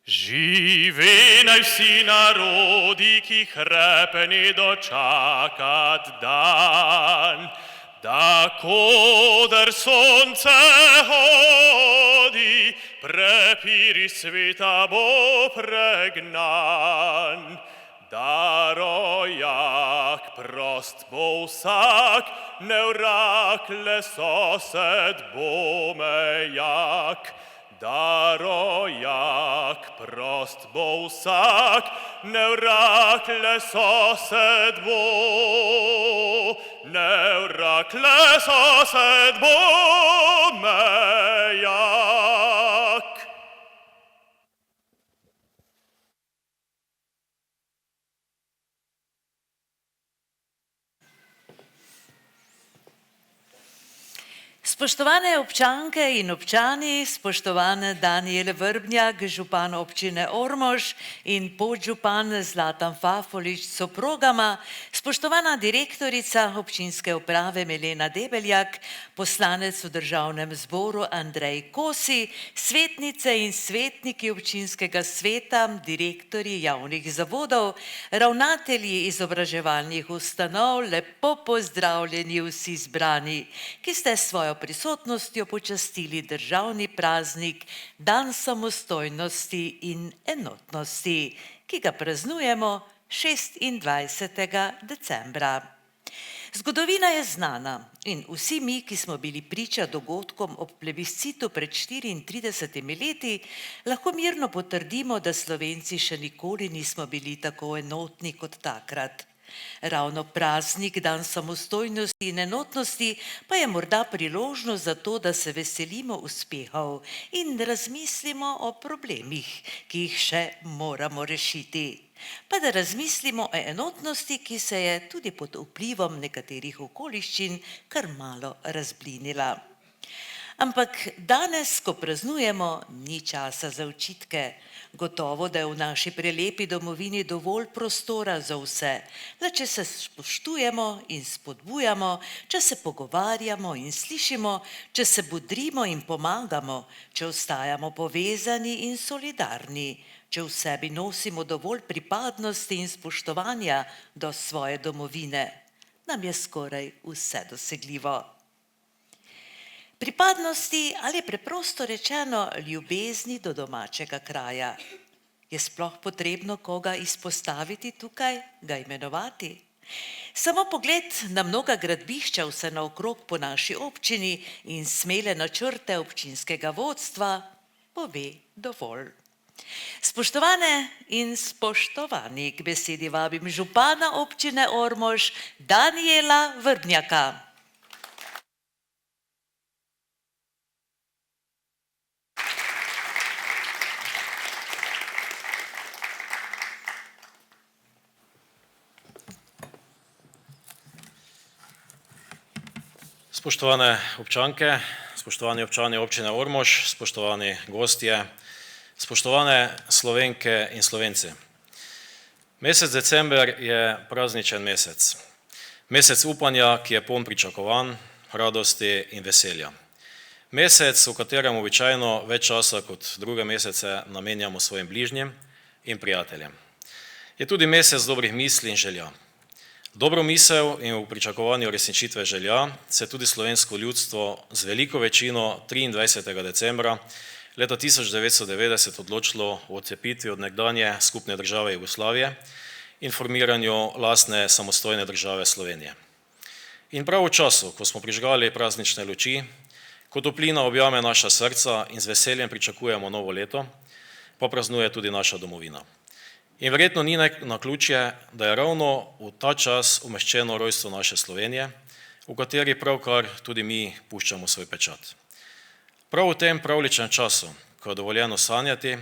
Živi naj vsi narodi, ki hrepeni dočakat dan, da koder sonce hodi, prepiri sveta bo pregnan. Da rojak prost bo vsak, nevrag le sosed bo mejak. Da rojak prost bo vsak, nevrag le sosed bo, nevrag le sosed bo mejak. Spoštovane občanke in občani, spoštovan Danijel Vrbnjak, župan občine Ormož in podžupan Zlatan Fafolič s soprogama, spoštovana direktorica občinske uprave Milena Debeljak, poslanec v državnem zboru Andrej Kosi, svetnice in svetniki občinskega sveta, direktorji javnih zavodov, ravnatelji izobraževalnih ustanov, lepo pozdravljeni vsi zbrani, ki ste svojo prisotnostjo počastili državni praznik Dan samostojnosti in enotnosti, ki ga praznujemo 26. decembra. Zgodovina je znana in vsi mi, ki smo bili priča dogodkom ob plebiscitu pred 34 leti, lahko mirno potrdimo, da Slovenci še nikoli nismo bili tako enotni kot takrat. Ravno praznik Dan samostojnosti in enotnosti pa je morda priložnost za to, da se veselimo uspehov in razmislimo o problemih, ki jih še moramo rešiti. Pa da razmislimo o enotnosti, ki se je tudi pod vplivom nekaterih okoliščin kar malo razblinila. Ampak danes, ko praznujemo, ni časa za očitke. Gotovo, da je v naši prelepi domovini dovolj prostora za vse, le če se spoštujemo in spodbujamo, če se pogovarjamo in slišimo, če se bodrimo in pomagamo, če ostajamo povezani in solidarni, če v sebi nosimo dovolj pripadnosti in spoštovanja do svoje domovine, nam je skoraj vse dosegljivo. Pripadnosti ali preprosto rečeno ljubezni do domačega kraja. Je sploh potrebno koga izpostaviti tukaj, ga imenovati? Samo pogled na mnoga gradbišča vse naokrog po naši občini in smele načrte občinskega vodstva pove dovolj. Spoštovane in spoštovani, k besedi vabim župana občine Ormož, Danijela Vrbnjaka. Spoštovane občanke, spoštovani občani občine Ormož, spoštovani gostje, spoštovane Slovenke in Slovenci. Mesec december je prazničen mesec. Mesec upanja, ki je poln pričakovanj, radosti in veselja. Mesec, v katerem običajno več časa kot druge mesece namenjamo svojim bližnjim in prijateljem. Je tudi mesec dobrih misli in želja. Dobro misel in v pričakovanju uresničitve želja se tudi slovensko ljudstvo z veliko večino 23. decembra leta 1990 odločilo o odcepitvi od nekdanje skupne države Jugoslavije in formiranju lastne samostojne države Slovenije. In prav v času, ko smo prižgali praznične luči, ko toplina objame naša srca in z veseljem pričakujemo novo leto, pa praznuje tudi naša domovina. In verjetno ni naključje, da je ravno v ta čas umeščeno rojstvo naše Slovenije, v kateri pravkar tudi mi puščamo svoj pečat. Prav v tem pravličnem času, ko je dovoljeno sanjati,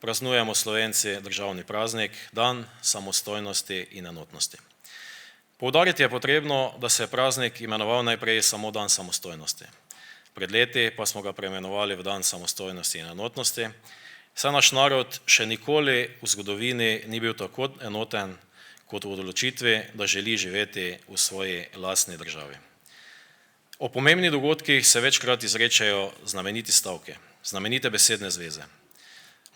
praznujemo Slovenci državni praznik, Dan samostojnosti in enotnosti. Poudariti je potrebno, da se je praznik imenoval najprej samo Dan samostojnosti. Pred leti pa smo ga preimenovali v Dan samostojnosti in enotnosti, saj naš narod še nikoli v zgodovini ni bil tako enoten kot v odločitvi, da želi živeti v svoji lastni državi. O pomembnih dogodkih se večkrat izrečejo znameniti stavki, znamenite besedne zveze.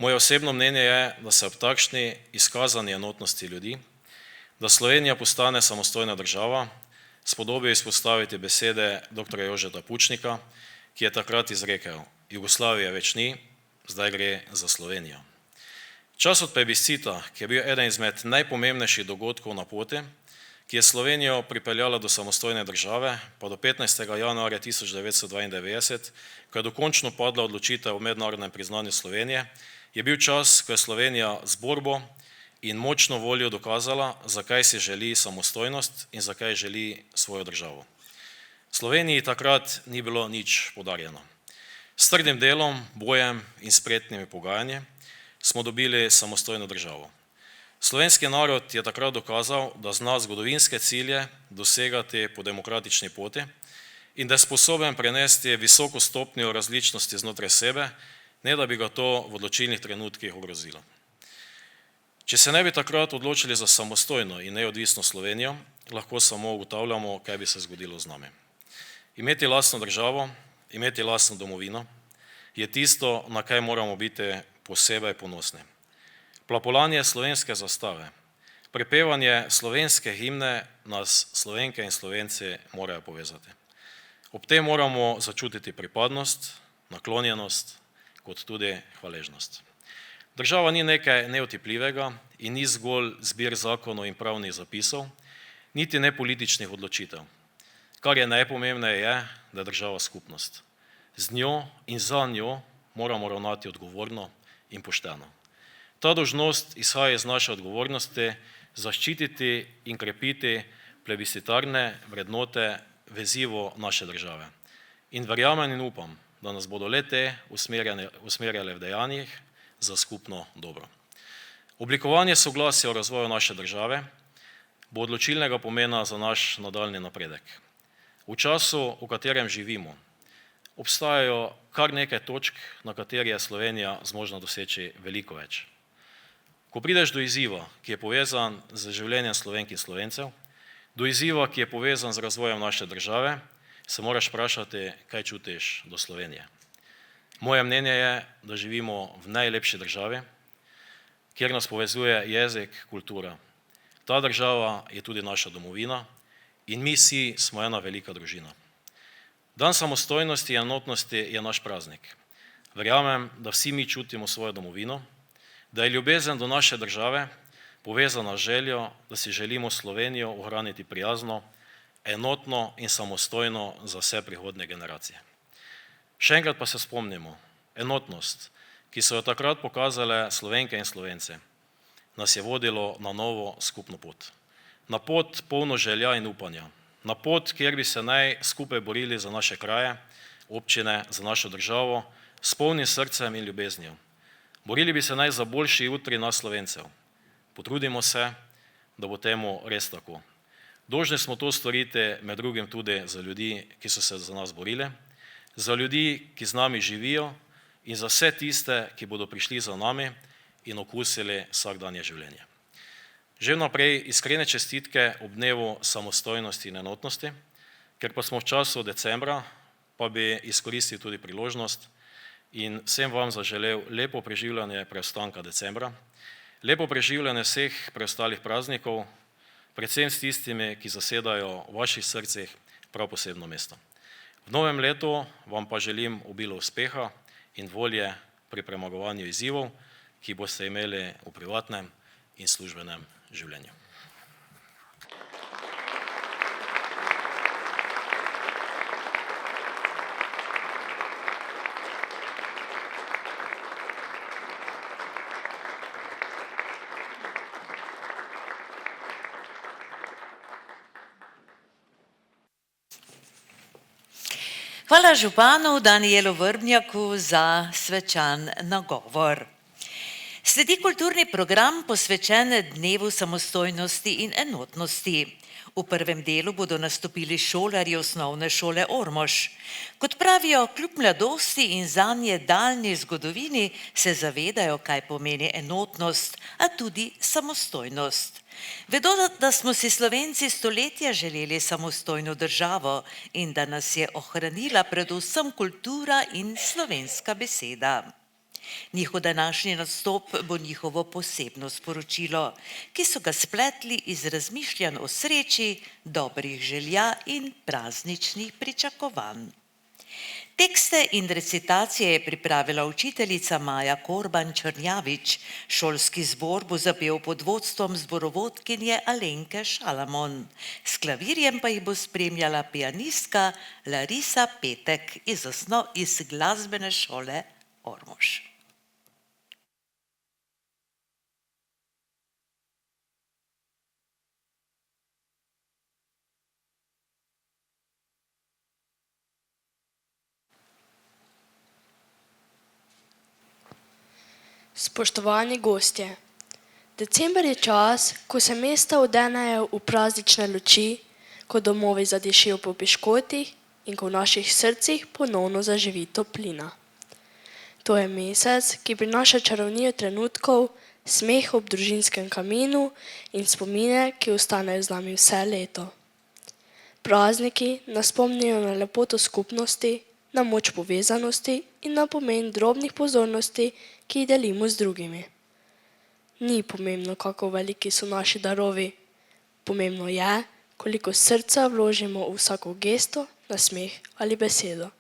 Moje osebno mnenje je, da se ob takšni izkazani enotnosti ljudi, da Slovenija postane samostojna država, spodobijo izpostaviti besede dr. Jožeta Pučnika, ki je takrat izrekel: Jugoslavije več ni, zdaj gre za Slovenijo. Čas od plebiscita, ki je bil eden izmed najpomembnejših dogodkov na poti, ki je Slovenijo pripeljala do samostojne države, pa do 15. januarja 1992, ko je dokončno padla odločitev o mednarodnem priznanju Slovenije, je bil čas, ko je Slovenija z borbo in močno voljo dokazala, zakaj si želi samostojnost in zakaj želi svojo državo. Sloveniji takrat ni bilo nič podarjeno. S trdim delom, bojem in spretnimi pogajanji smo dobili samostojno državo. Slovenski narod je takrat dokazal, da zna zgodovinske cilje dosegati po demokratični poti in da je sposoben prenesti visoko stopnjo različnosti znotraj sebe, ne da bi ga to v odločilnih trenutkih ogrozilo. Če se ne bi takrat odločili za samostojno in neodvisno Slovenijo, lahko samo ugotavljamo, kaj bi se zgodilo z nami. Imeti lastno državo, imeti lastno domovino je tisto, na kaj moramo biti posebej ponosni. Plapolanje slovenske zastave, prepevanje slovenske himne nas Slovenke in Slovenci morajo povezati. Ob tem moramo začutiti pripadnost, naklonjenost, kot tudi hvaležnost. Država ni nekaj neotipljivega in ni zgolj zbir zakonov in pravnih zapisov, niti ne političnih odločitev. Kar je najpomembneje je, da je država skupnost. Z njo in za njo moramo ravnati odgovorno in pošteno. Ta dolžnost izhaja iz naše odgovornosti zaščititi in krepiti plebiscitarne vrednote vezivo naše države. In verjamem in upam, da nas bodo le-te usmerjale v dejanjih za skupno dobro. Oblikovanje soglasja o razvoju naše države bo odločilnega pomena za naš nadaljnji napredek. V času, v katerem živimo, obstajajo kar nekaj točk, na kateri je Slovenija zmožna doseči veliko več. Ko prideš do izziva, ki je povezan z življenjem Slovenk in Slovencev, do izziva, ki je povezan z razvojem naše države, se moraš vprašati, kaj čutiš do Slovenije. Moje mnenje je, da živimo v najlepši državi, kjer nas povezuje jezik, kultura. Ta država je tudi naša domovina in mi vsi smo ena velika družina. Dan samostojnosti in enotnosti je naš praznik. Verjamem, da vsi mi čutimo svojo domovino, da je ljubezen do naše države povezana z željo, da si želimo Slovenijo ohraniti prijazno, enotno in samostojno za vse prihodnje generacije. Še enkrat pa se spomnimo, enotnost, ki so jo takrat pokazale Slovenke in Slovenci, nas je vodilo na novo skupno pot. Na pot polno želja in upanja. Na pot, kjer bi se naj skupaj borili za naše kraje, občine, za našo državo, s polnim srcem in ljubeznijo. Borili bi se naj za boljši jutri nas Slovencev. Potrudimo se, da bo temu res tako. Dolžni smo to storiti med drugim tudi za ljudi, ki so se za nas borili, za ljudi, ki z nami živijo in za vse tiste, ki bodo prišli za nami in okusili vsakdanje življenje. Že vnaprej iskrene čestitke ob dnevu samostojnosti in enotnosti, ker pa smo v času decembra, pa bi izkoristil tudi priložnost in vsem vam zaželel lepo preživljanje preostanka decembra, lepo preživljanje vseh preostalih praznikov, predvsem s tistimi, ki zasedajo v vaših srcih prav posebno mesto. V novem letu vam pa želim obilo uspeha in volje pri premagovanju izzivov, ki boste imeli v privatnem in službenem življenju. Hvala županu Danijelu Vrbnjaku za svečan nagovor. Sledi kulturni program posvečen Dnevu samostojnosti in enotnosti. V prvem delu bodo nastopili šolarji osnovne šole Ormož. Kot pravijo, kljub mladosti in zanje daljni zgodovini se zavedajo, kaj pomeni enotnost, a tudi samostojnost. Vedo, da smo si Slovenci stoletja želeli samostojno državo in da nas je ohranila predvsem kultura in slovenska beseda. Njihov današnji nastop bo njihovo posebno sporočilo, ki so ga spletli iz razmišljanj o sreči, dobrih želja in prazničnih pričakovanj. Tekste in recitacije je pripravila učiteljica Maja Korban Črnjavič, šolski zbor bo zapel pod vodstvom zborovodkinje Alenke Šalamon. S klavirjem pa jih bo spremljala pianistka Larisa Petek iz glasbene šole Ormož. Spoštovani gostje, december je čas, ko se mesta odenejo v praznične luči, ko domovi zadišijo po piškotih in ko v naših srcih ponovno zaživi toplina. To je mesec, ki prinaša čarovnijo trenutkov, smeh ob družinskem kaminu in spomine, ki ostanejo z nami vse leto. Prazniki nas spomnijo na lepoto skupnosti, na moč povezanosti in na pomen drobnih pozornosti, ki jih delimo z drugimi. Ni pomembno, kako veliki so naši darovi. Pomembno je, koliko srca vložimo v vsako gesto, nasmeh ali besedo.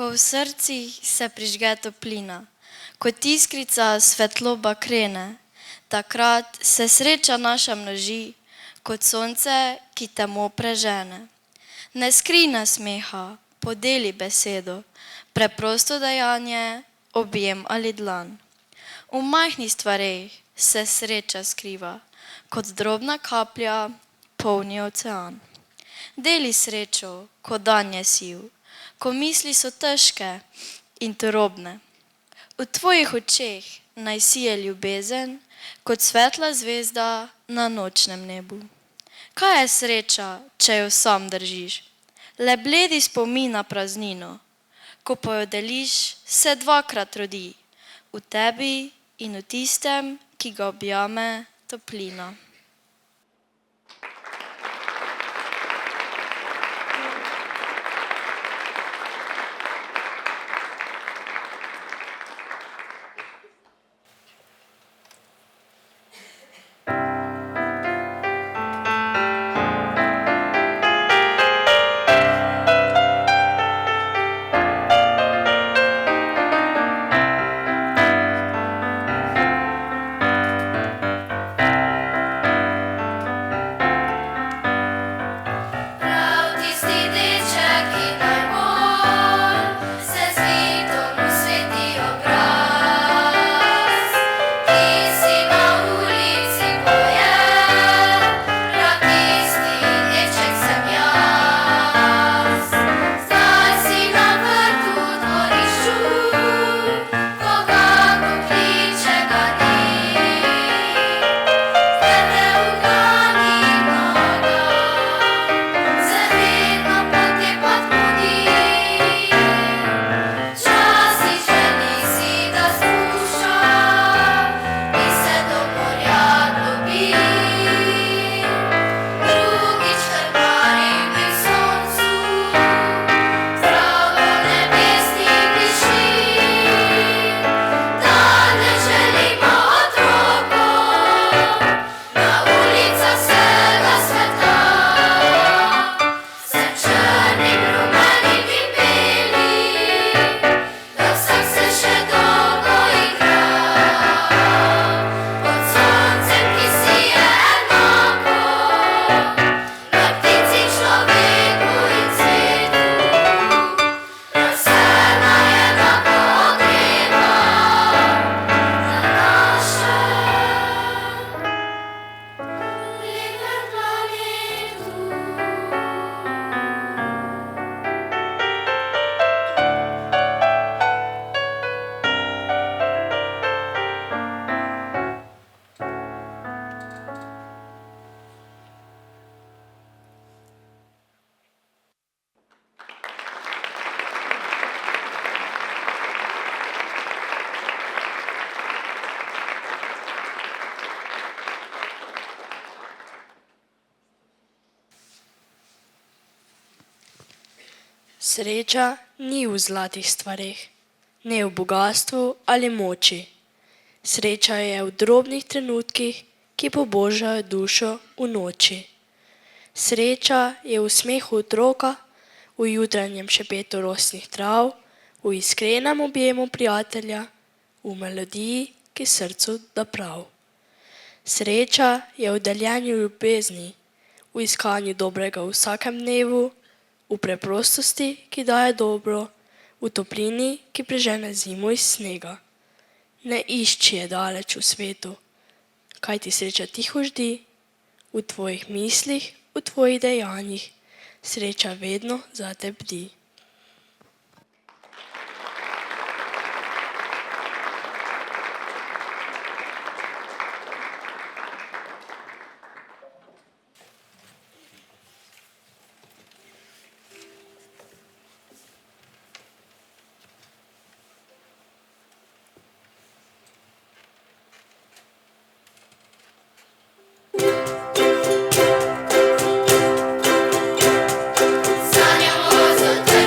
ko v srcih se prižge toplina, kot iskrica svetloba krene, takrat se sreča naša množi, kot sonce, ki temo prežene. Ne skrij nasmeha, podeli besedo, preprosto dejanje, objem ali dlan. V majhnih stvareh se sreča skriva, kot drobna kaplja polni ocean. Deli srečo, ko dan je siv, ko misli so težke in turobne. V tvojih očeh naj sije ljubezen, kot svetla zvezda na nočnem nebu. Kaj je sreča, če jo sam držiš? Le bledi spomin na praznino, ko pa jo deliš, se dvakrat rodi, v tebi in v tistem, ki ga objame toplina. Sreča ni v zlatih stvareh, ne v bogastvu ali moči. Sreča je v drobnih trenutkih, ki pobožajo dušo v noči. Sreča je v smehu otroka, v jutranjem šepetu rosnih trav, v iskrenem objemu prijatelja, v melodiji, ki srcu da prav. Sreča je v deljenju ljubezni, v iskanju dobrega v vsakem dnevu, v preprostosti, ki daje dobro, v toplini, ki prežene zimo iz snega. Ne išči je daleč v svetu, kaj ti sreča tiho ždi, v tvojih mislih, v tvojih dejanjih, sreča vedno zate bdi. Sanjamo z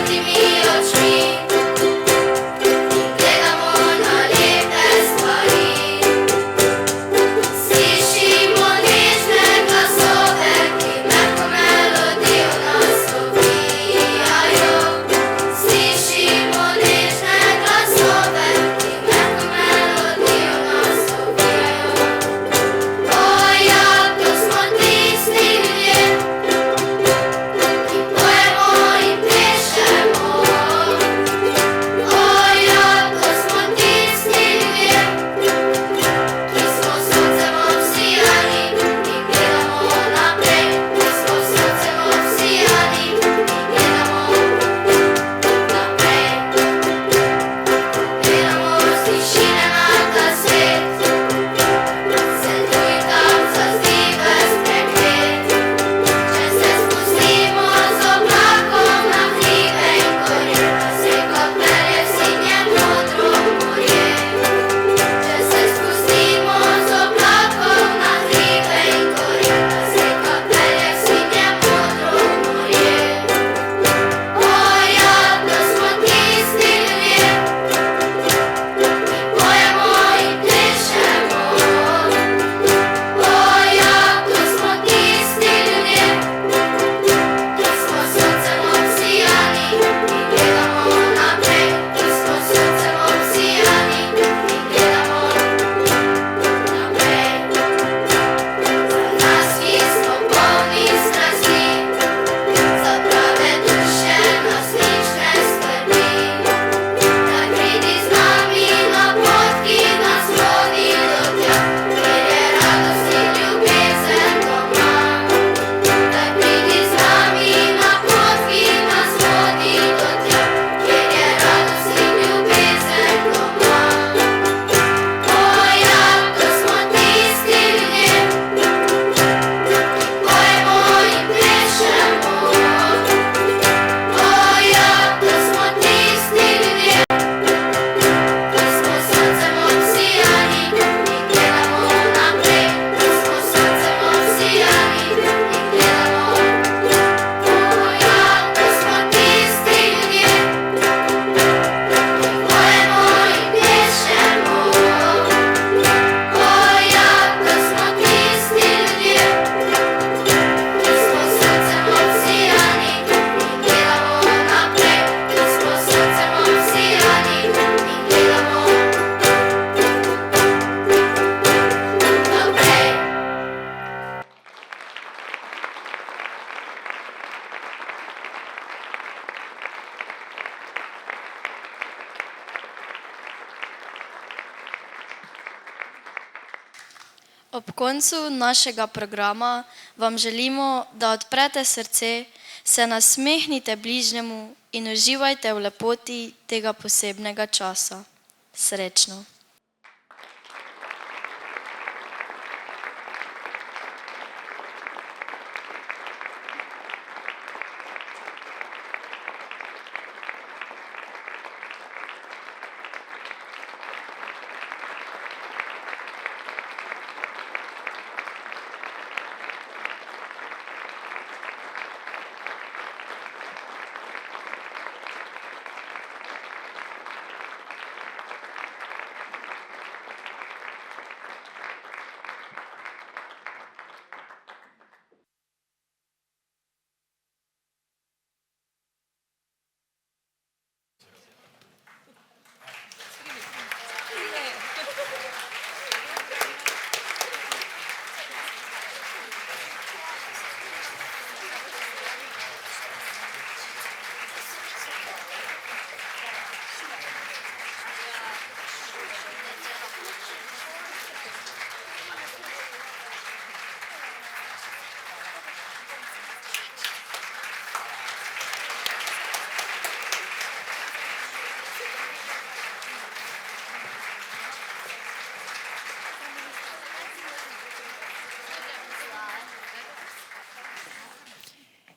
Ob koncu našega programa vam želimo, da odprete srce, se nasmehnite bližnjemu in uživajte v lepoti tega posebnega časa. Srečno!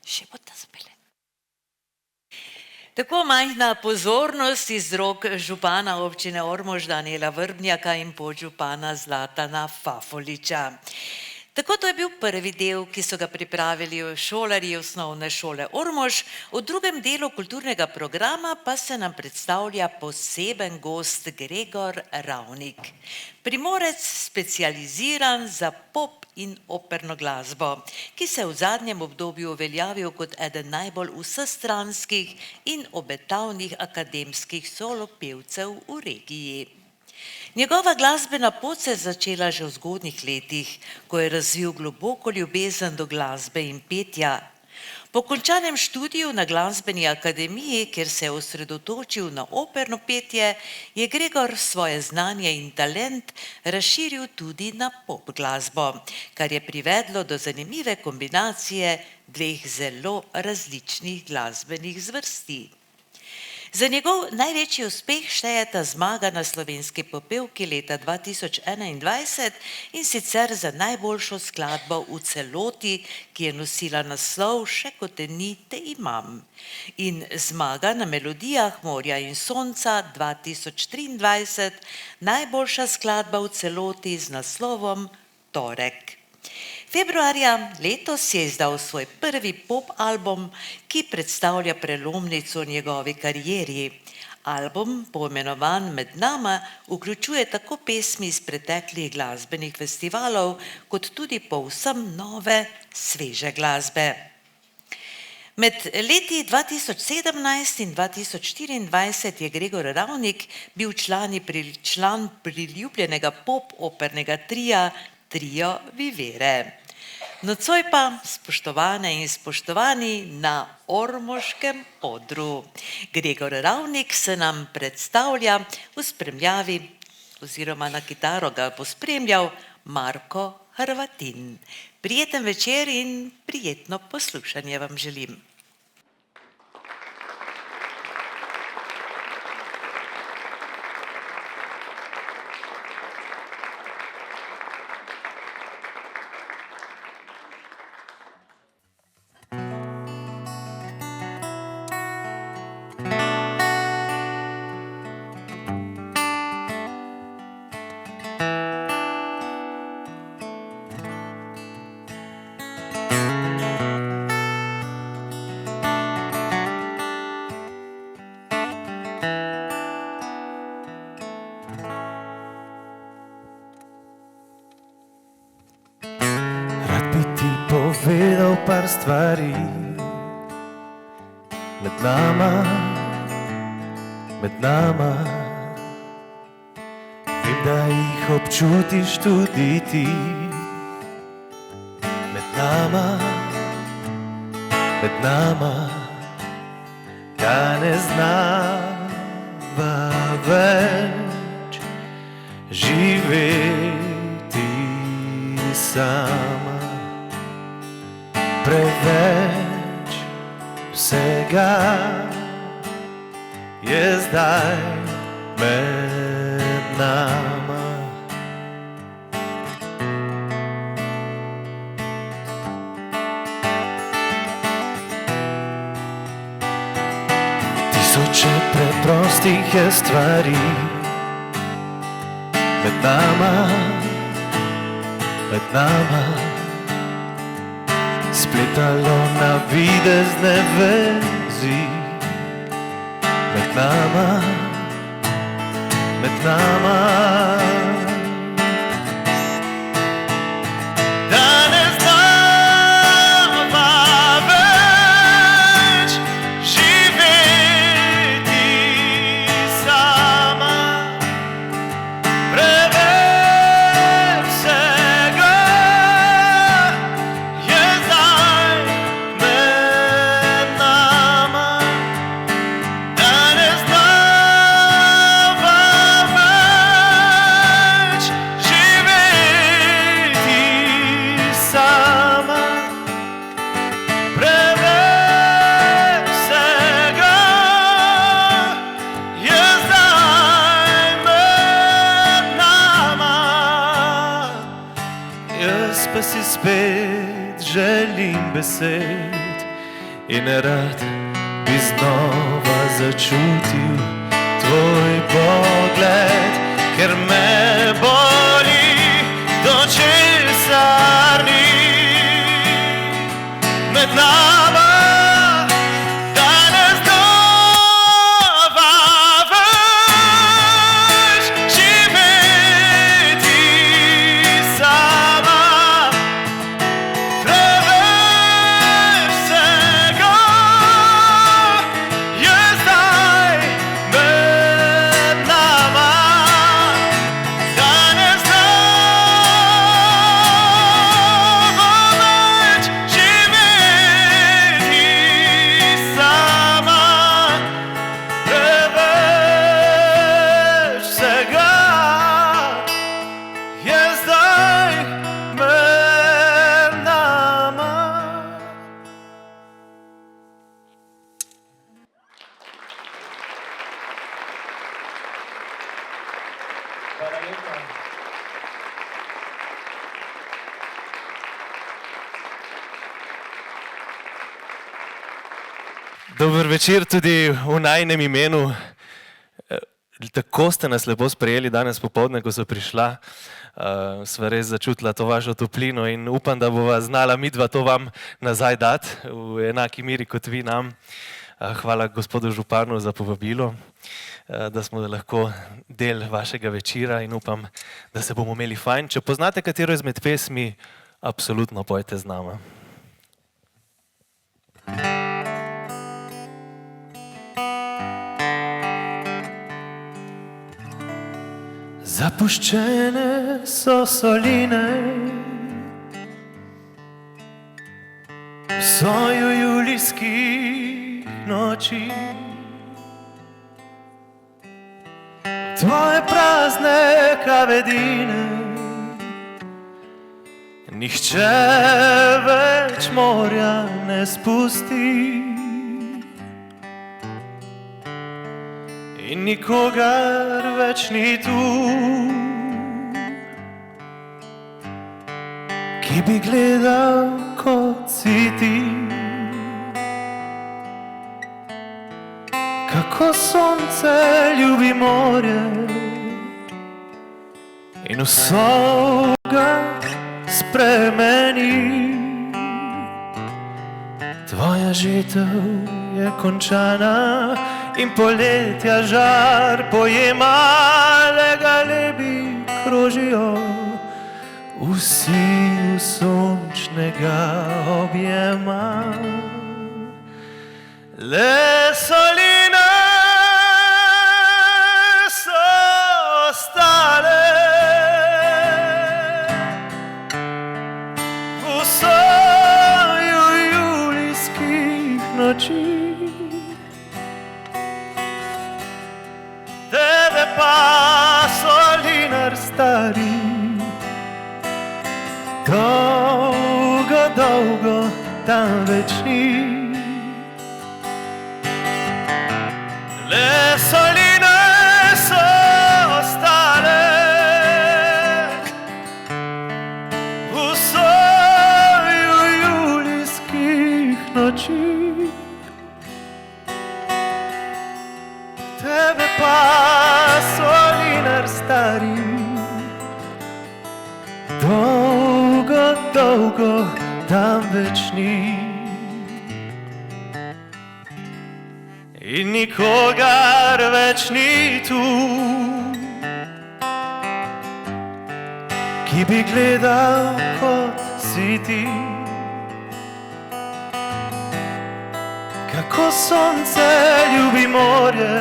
Še boste zapeli. Tako majhna pozornost iz rok župana občine Ormož Danijela Vrbnjaka in podžupana Zlatana Fafoliča. Tako to je bil prvi del, ki so ga pripravili šolarji osnovne šole Ormož. V drugem delu kulturnega programa pa se nam predstavlja poseben gost Gregor Ravnik. Primorec specializiran za pop in operno glasbo, ki se je v zadnjem obdobju uveljavil kot eden najbolj vsestranskih in obetavnih akademskih solopevcev v regiji. Njegova glasbena pot se je začela že v zgodnjih letih, ko je razvil globoko ljubezen do glasbe in petja. Po končanem študiju na glasbeni akademiji, kjer se je osredotočil na operno petje, je Gregor svoje znanje in talent razširil tudi na pop glasbo, kar je privedlo do zanimive kombinacije dveh zelo različnih glasbenih zvrsti. Za njegov največji uspeh štejeta zmaga na Slovenski popevki leta 2021 in sicer za najboljšo skladbo v celoti, ki je nosila naslov Še ko te ni, te imam, in zmaga na Melodijah morja in sonca 2023, najboljša skladba v celoti z naslovom Torek. Februarja letos je izdal svoj prvi pop album, ki predstavlja prelomnico v njegovi karieri. Album, poimenovan Med nama, vključuje tako pesmi iz preteklih glasbenih festivalov, kot tudi povsem nove, sveže glasbe. Med leti 2017 in 2024 je Gregor Ravnik bil član priljubljenega pop-opernega tria Trio Vivere. Nocoj pa, spoštovane in spoštovani, na ormoškem odru. Gregor Ravnik se nam predstavlja v spremljavi, oziroma na kitaro ga bo spremljal Marko Hrvatin. Prijeten večer in prijetno poslušanje vam želim. Povedal par stvari med nama. Vem, da jih občutiš tudi ti. Med nama, kaj ne znava več živeti zdaj med nama. Tisoče preprostih je stvari med nama, spletalo navidezne vezi med nama. Danes znova več živeti sama, preveč vsega je zdaj med nama. Danes znova več živeti sama, preveč vsega je zdaj med nama. Jaz pa si spet želim besed in rad bi znova začutil tvoj pogled, ker me boli, do česar ni med nama. Danes znova več živeti sama, preveč vsega je zdaj med nama. Danes znova več živeti sama, preveč vsega je zdaj med nama. Dober večer tudi v najinem imenu. Tako ste nas lepo sprejeli danes popoldne, ko so prišla. Sva res začutila to vašo toplino in upam, da bova znala midva to vam nazaj dati v enaki meri kot vi nam. Hvala gospodu županu za povabilo, da smo lahko del vašega večera in upam, da se bomo imeli fajn. Če poznate katero izmed pesmi, absolutno pojte z nama. Zapuščene so soline v soju julijskih noči, tvoje prazne kavedine nihče več morja ne spusti. In nikogar več ni tu, ki bi gledal kot si ti. Kako sonce ljubi morje in vso ga spremeni. Tvoja žitev je končana in poletja žar pojema, le galebi krožijo, vsi v sončnega objema. Le soline so ostale v soju julijskih noči. Tebe pa solinar stari dolgo, dolgo tam več ni. Le solinar tam več ni. In nikogar več ni tu, ki bi gledal kot si ti. Kako sonce ljubi morje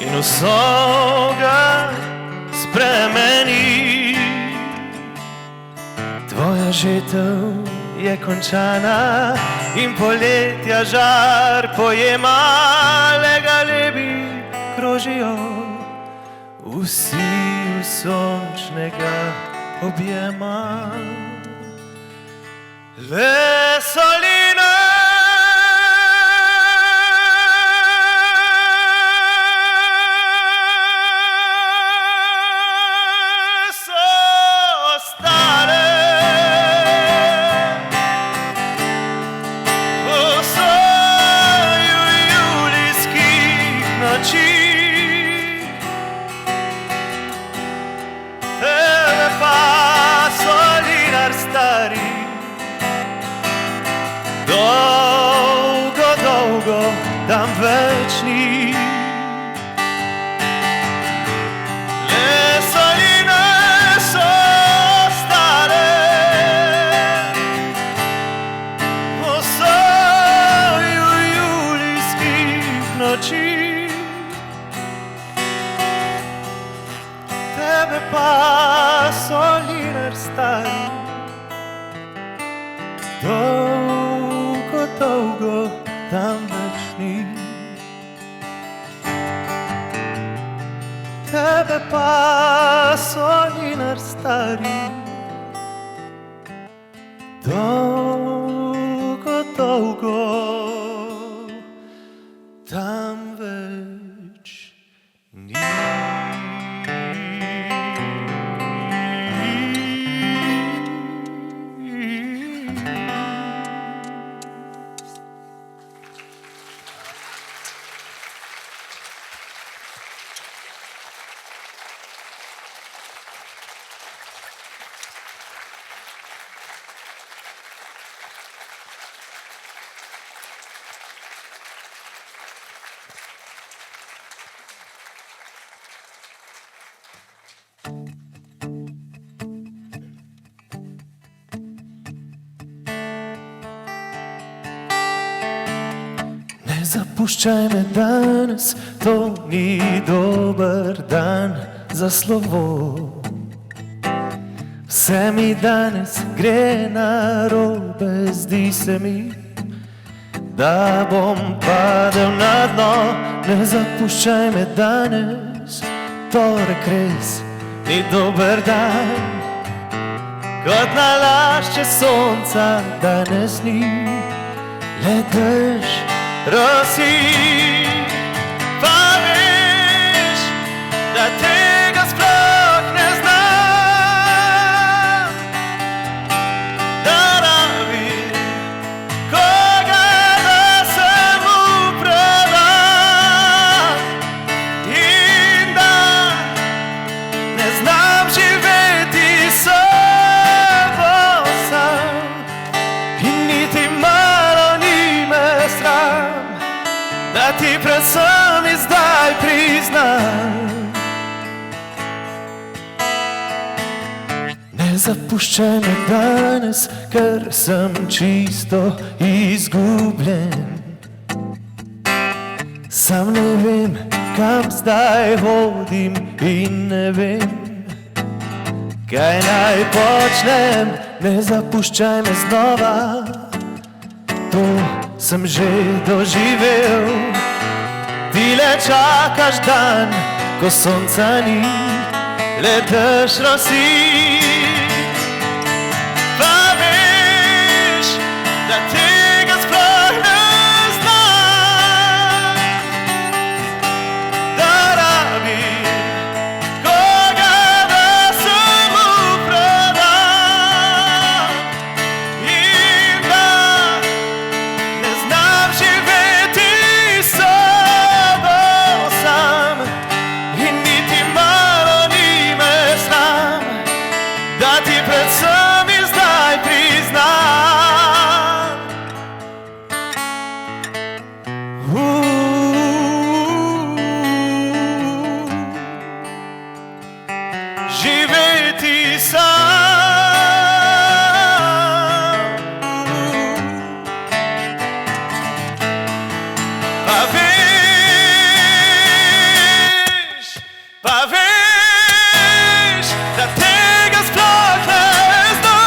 in vsoga spremeni. Tvoja žetev je končana in poletja žar pojema, le galebi krožijo, vsi v sončnega objema. Le soline dolgo, dolgo tam več ni. Le soline so stare v soju julijskih noči, tebe pa solinar stari dolgo, dolgo tam več ni. Tebe pa solinar stari dolgo, dolgo tam več ni. Zapuščaj me danes, to ni dober dan za slovo. Vse mi danes gre narobe, zdi se mi, da bom padel na dno. Ne zapuščaj me danes, torek res ni dober dan. Kot nalašče sonca danes ni, le dež rosi, pa veš, da tega sploh ne znam, da rabim koga, da se mu predam in da ne znam živeti sobo sam in niti malo ni me sram, da ti predvsem i zdaj priznam. Ne zapuščaj me danes, ker sem čisto izgubljen. Sam ne vem, kam zdaj hodim in ne vem, kaj naj počnem. Ne zapuščaj me znova, to sem že doživel. Ti le čakaš dan, ko sonca ni, le dež rosi. Pa veš, da tega sploh ne znam, da rabim koga, da se mu predam in da ne znam živeti sobo sam in niti malo ni me sram, pa veš, da tega sploh ne znam.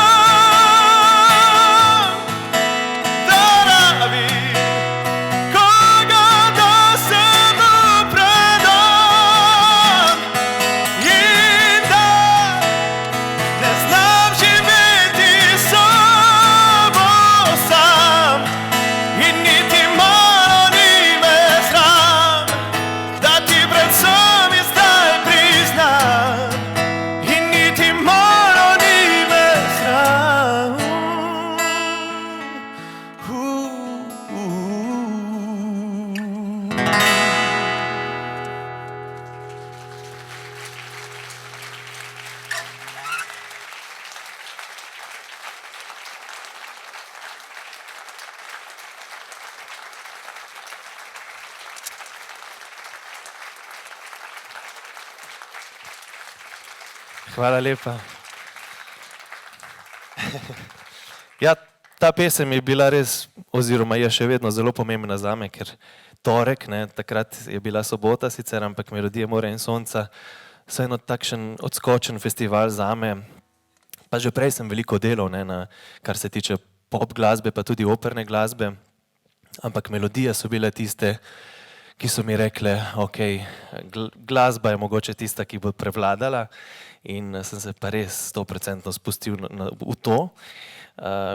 Da rabim koga, da se mu predam in da ne znam živeti samo sam in niti malo ni me sram, da ti predvsem je zdaj priznam in niti malo ni me sram. Hvala lepa. Ja, ta pesem je bila res, oziroma je še vedno zelo pomembna zame, ker torek, ne, takrat je bila sobota sicer, ampak Melodije morja in sonca so eno takšen odskočen festival zame. Pa že prej sem veliko delal, ne, kar se tiče pop glasbe, pa tudi operne glasbe, ampak melodije so bile tiste, ki so mi rekle, ok, glasba je mogoče tista, ki bo prevladala, in sem se pa res 100% spustil v to.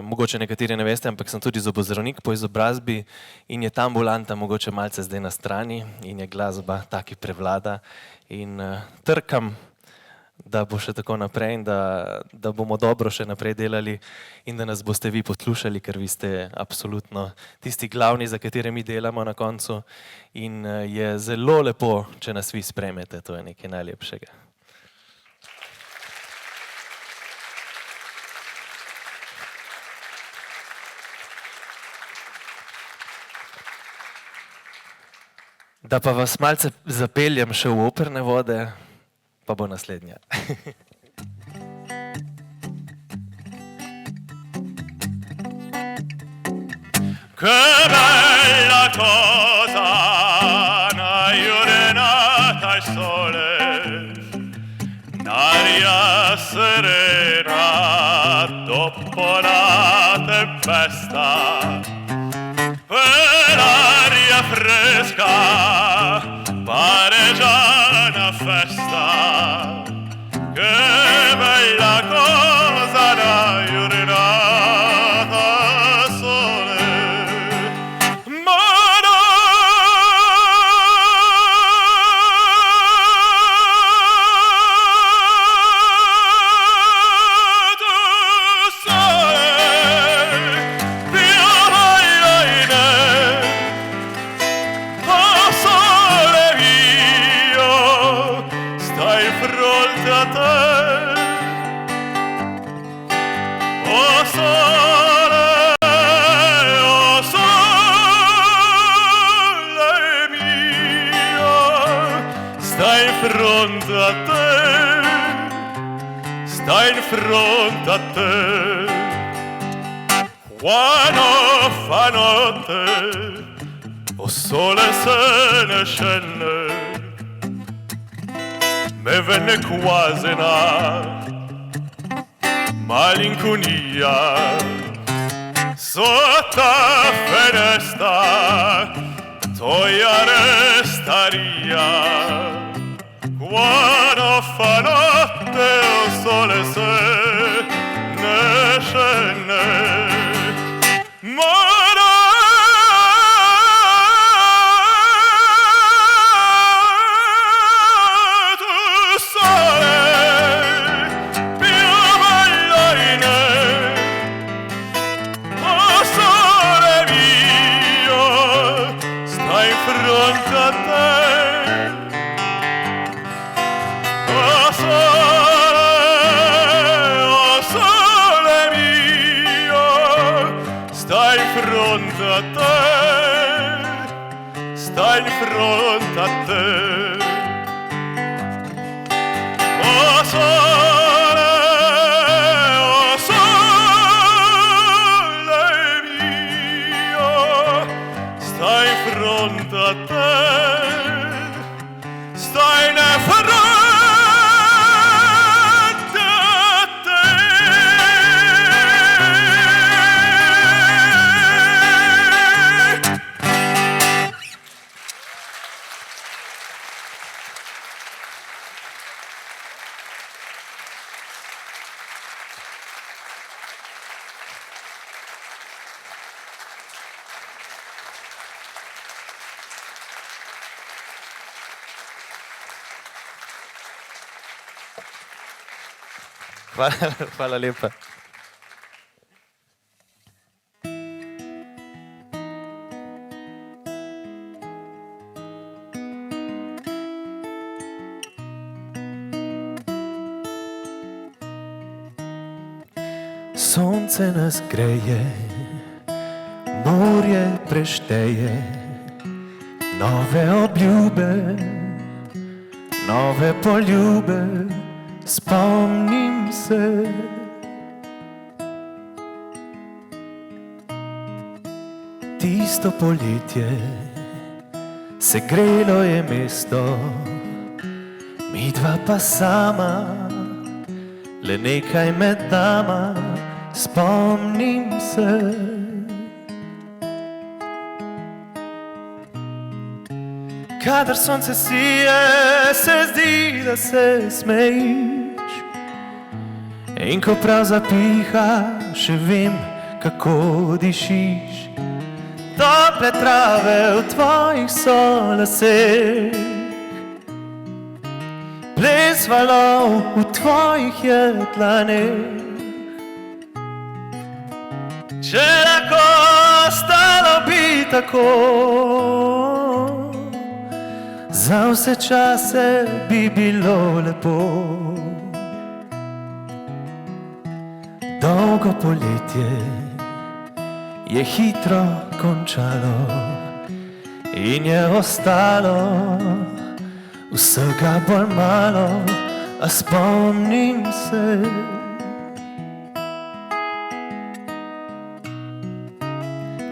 Mogoče nekateri ne veste, ampak sem tudi zobozdravnik po izobrazbi in je ta ambulanta mogoče malce zdaj na strani in je glasba ta, ki prevlada, in trkam, da bo še tako naprej in da bomo dobro še naprej delali in da nas boste vi poslušali, ker vi ste absolutno tisti glavni, za katere mi delamo na koncu, in je zelo lepo, če nas vi sprejmete, to je nekaj najlepšega. Da pa vas malce zapeljem še v operne vode, pa bo naslednja. Che bella cosa, una giornata al sole, un'aria serena dopo la tempesta, per l'aria fresca pare già una festa. Che bella cosa, una giornata al sole. Sta in fronte a te, quando fa notte, o sole se ne scende, me venne quasi una malinconia, sotto finestra, toia restaria. Quando fa notte o sole se ne scende, tu sole più bella o sole mio, stai in fronte a te. Sta in fronte a te, oh sole mio, sta in fronte a te, sta in fronte Hvala lepa. Sonce nas greje, morje prešteje, nove obljube, nove poljube, spomnim se. Tisto poletje, segrelo je mesto, midva pa sama, le nekaj med nama, spomnim se. Kadar sonce sije, se zdi, da se smejiš, in ko prav zapiha, še vem, kako dišiš. Tople trave v tvojih solaseh, ples valov v tvojih jedlaneh. Če lahko ostalo bi tako, za vse čase bi bilo lepo. Dolgo poletje je hitro končalo in je ostalo vsega bolj malo, a spomnim se.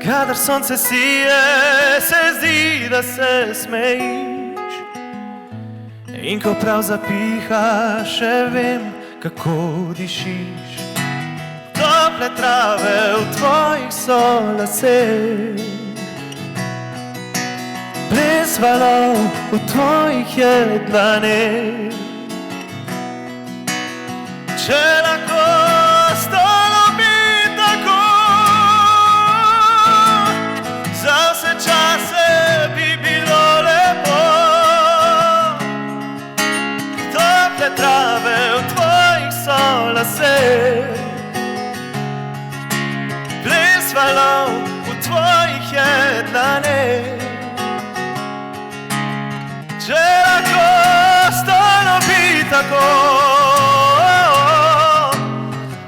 Kadar sonce sije, se zdi, da se smejiš, in ko prav zapiha, še vem, kako dišiš. Tople trave v tvojih solaseh, ples valov v tvojih jedlaneh. Če lahko ostalo bi tako, za vse čase bi bilo lepo. Tople trave v tvojih solaseh, ples valov v tvojih jedlaneh. Če lahko ostalo bi tako,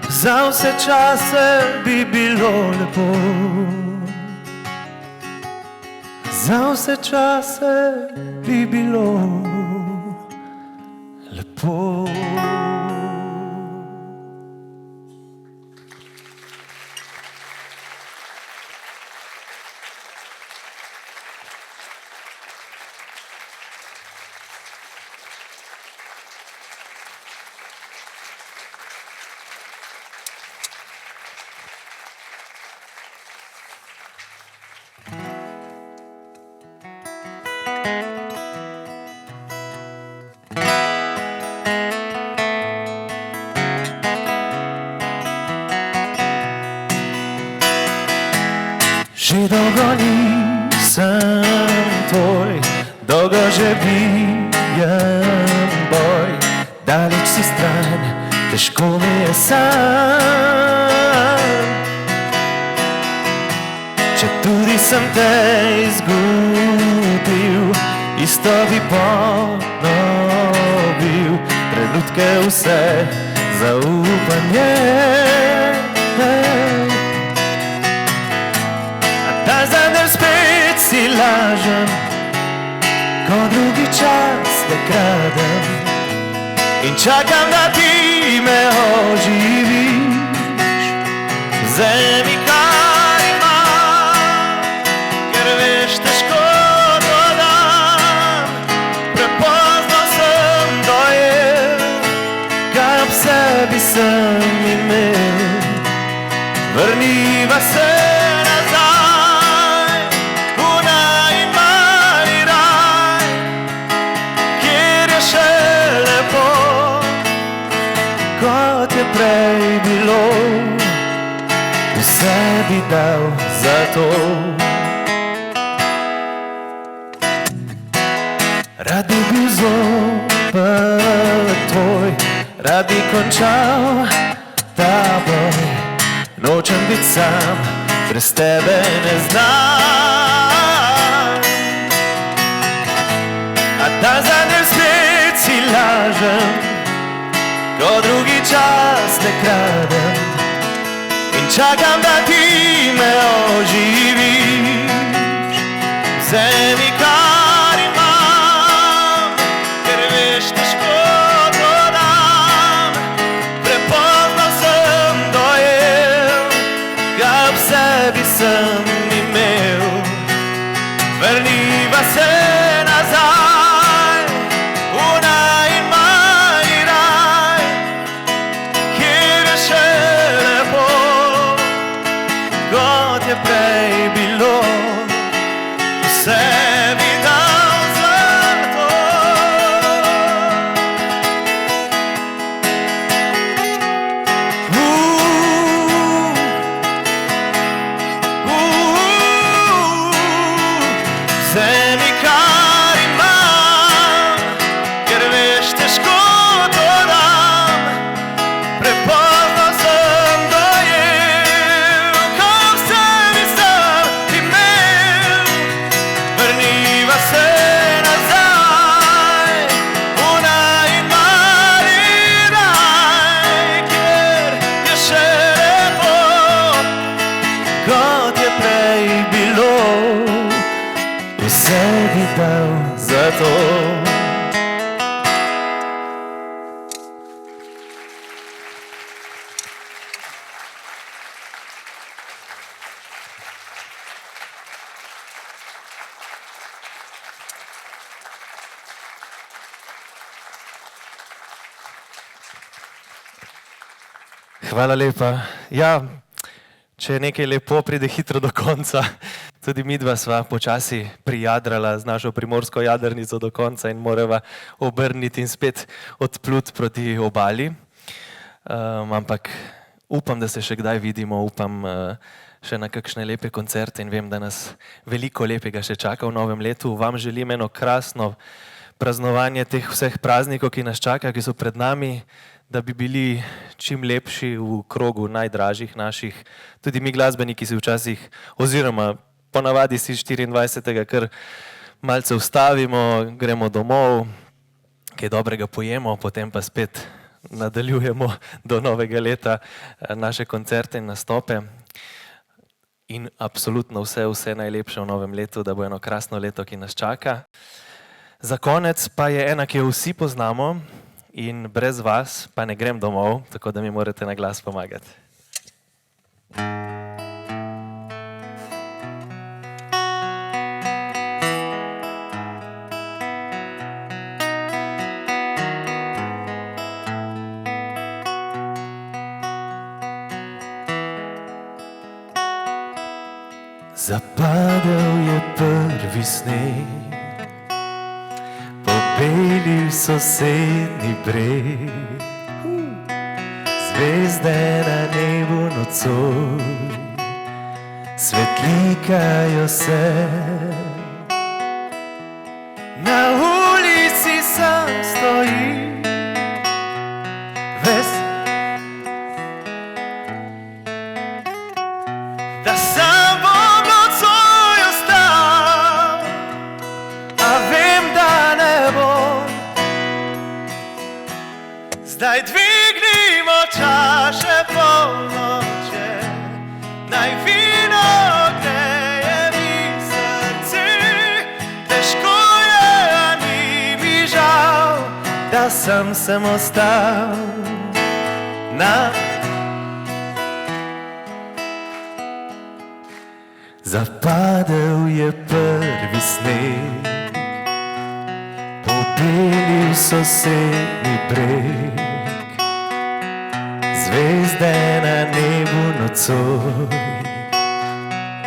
za vse čase bi bilo lepo. Za vse čase bi bilo lepo. Že dolgo nisem tvoj, dolgo že bijem boj. Daleč si stran, težko mi je sam. Če tudi sem te izgubil, isto bi ponovil. Trenutke vse zaupanje. Zadnjem spet si lažem, ko drugi čas ne kradem, in čakam, da ti me oživiš. Vzemi mi, kar imam, ker veš, težko dodam. Prepozno sem dojel, kaj ob sebi sem imel. Vrniva se prej bilo, vse bi dal za to. Rad bi bil zopet tvoj, rad bi končal ta boj, nočem biti sam, brez tebe ne znam. A dan za dnem spet si lažem, ko drugi čas ne kradem in čakam, da ti me oživiš. Vzemi, kar imam, ker veš, težko dodam. Prepozno sem dojel, ga ob sebi sem imel. Vrniva se nazaj v najmanji raj, kjer je še lepo, kot je prej bilo. Vse bi dal za to. Vzemi, kar imam, ker veš, težko dodam. Prepozno sem dojel, ko v sebi sem imel. Vrniva se nazaj v najmanji raj, kjer je še lepo, kot je prej bilo. Vse bi dal za to. Hvala lepa. Ja, če je nekaj lepo, pride hitro do konca. Tudi midva sva počasi prijadrala z našo primorsko jadrnico do konca in morava obrniti in spet odpluti proti obali. Ampak upam, da se še kdaj vidimo, upam še na kakšne lepe koncerte in vem, da nas veliko lepega še čaka v novem letu. Vam želim eno krasno praznovanje teh vseh praznikov, ki nas čaka, ki so pred nami, da bi bili čim lepši v krogu najdražjih naših. Tudi mi glasbeniki si včasih, oziroma ponavadi si 24. kar malce ustavimo, gremo domov, kaj dobrega pojemo, potem pa spet nadaljujemo do novega leta naše koncerte in nastope. In absolutno vse najlepše v novem letu, da bo eno krasno leto, ki nas čaka. Za konec pa je ena, ki jo vsi poznamo in brez vas pa ne grem domov, tako da mi morate na glas pomagati. Zapadel je prvi sneg, pobelil sosednji breg, zvezde na nebu nocoj svetlikajo se. Na ulici sam stojim, da sam bom nocoj ostal, a vem, da ne bom. Zdaj dvignimo čaše polnoče, naj vino greje mi srce. Težko je, a ni mi žal, da sem ostal na. Zapadel je prvi sneg, pobelil sosednji breg, zvezde na nebu nocoj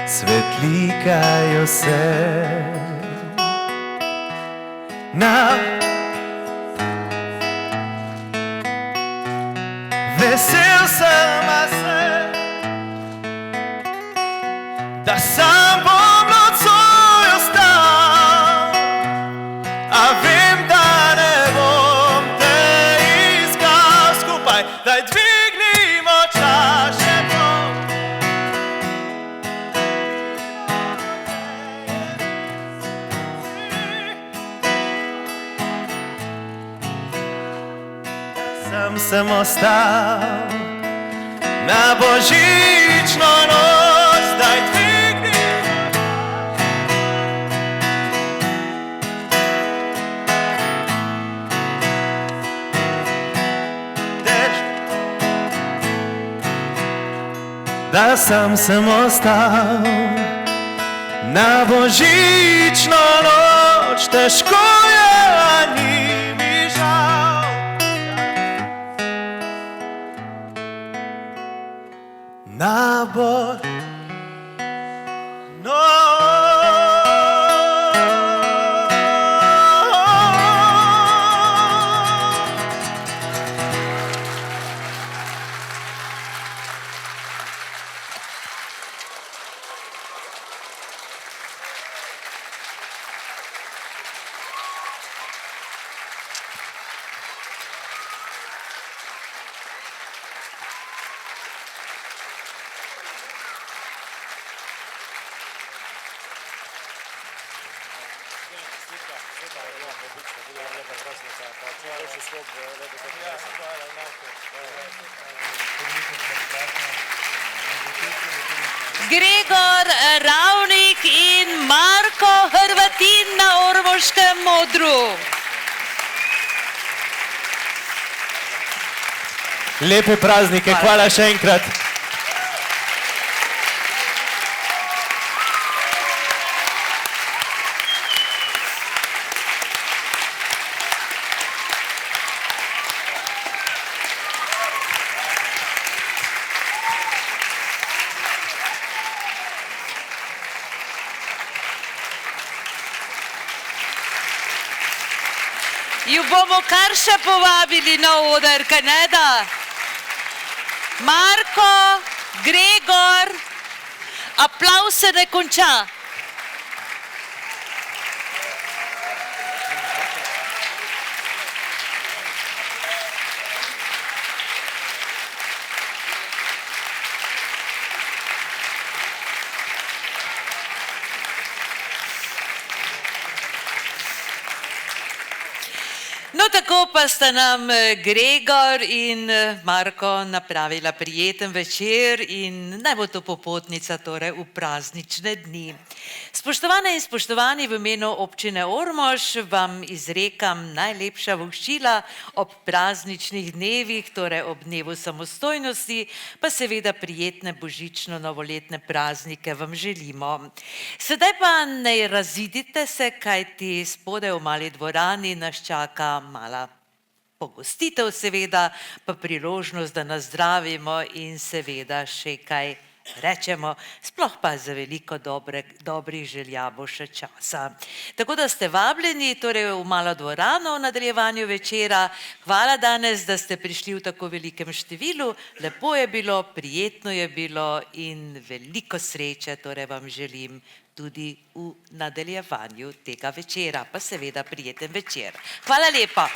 svetlikajo se. Vesel sem, a se, da sam bom nocoj ostal, a vem, da ne bom te iskal sem ostal na božično noč, zdaj dvigni. Da sem ostal na božično noč, težko je, a ni mi žal. Na Gregor Ravnik in Marko Hrvatin na ormoškem modru. Lepe praznike, hvala še enkrat. Ju bomo kar še povabili na oder, kaj ne da? Marko, Gregor, aplavz se ne konča. No, tako pa sta nam Gregor in Marko napravila prijeten večer in naj bo to popotnica torej v praznične dni. Spoštovane in spoštovani, v imenu občine Ormož vam izrekam najlepša voščila ob prazničnih dnevih, torej ob dnevu samostojnosti, pa seveda prijetne božično-novoletne praznike vam želimo. Sedaj pa ne razidite se, kajti spodaj v mali dvorani nas čaka mala pogostitev seveda, pa priložnost, da nas zdravimo in seveda še kaj rečemo, sploh pa za veliko dobrih želja bo še časa. Tako da ste vabljeni torej v malo dvorano v nadaljevanju večera. Hvala danes, da ste prišli v tako velikem številu. Lepo je bilo, prijetno je bilo in veliko sreče torej vam želim tudi v nadaljevanju tega večera, pa seveda prijeten večer. Hvala lepa.